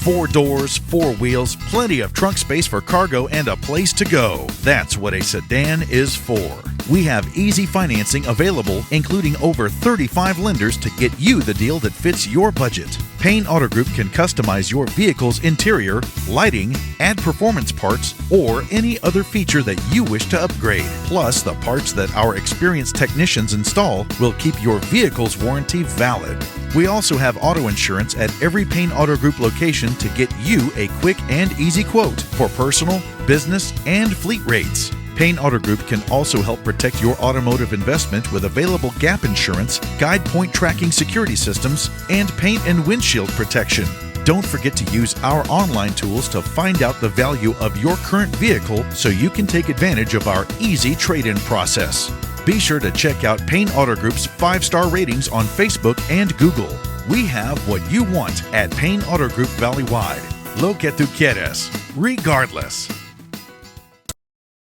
4 doors, 4 wheels, plenty of trunk space for cargo, and a place to go. That's what a sedan is for. We have easy financing available, including over 35 lenders to get you the deal that fits your budget. Payne Auto Group can customize your vehicle's interior, lighting, add performance parts, or any other feature that you wish to upgrade. Plus, the parts that our experienced technicians install will keep your vehicle's warranty valid. We also have auto insurance at every Payne Auto Group location to get you a quick and easy quote for personal, business, and fleet rates. Payne Auto Group can also help protect your automotive investment with available gap insurance, guide point tracking security systems, and paint and windshield protection. Don't forget to use our online tools to find out the value of your current vehicle so you can take advantage of our easy trade-in process. Be sure to check out Payne Auto Group's 5-star ratings on Facebook and Google. We have what you want at Payne Auto Group Valley-wide. Lo que tú quieres, regardless.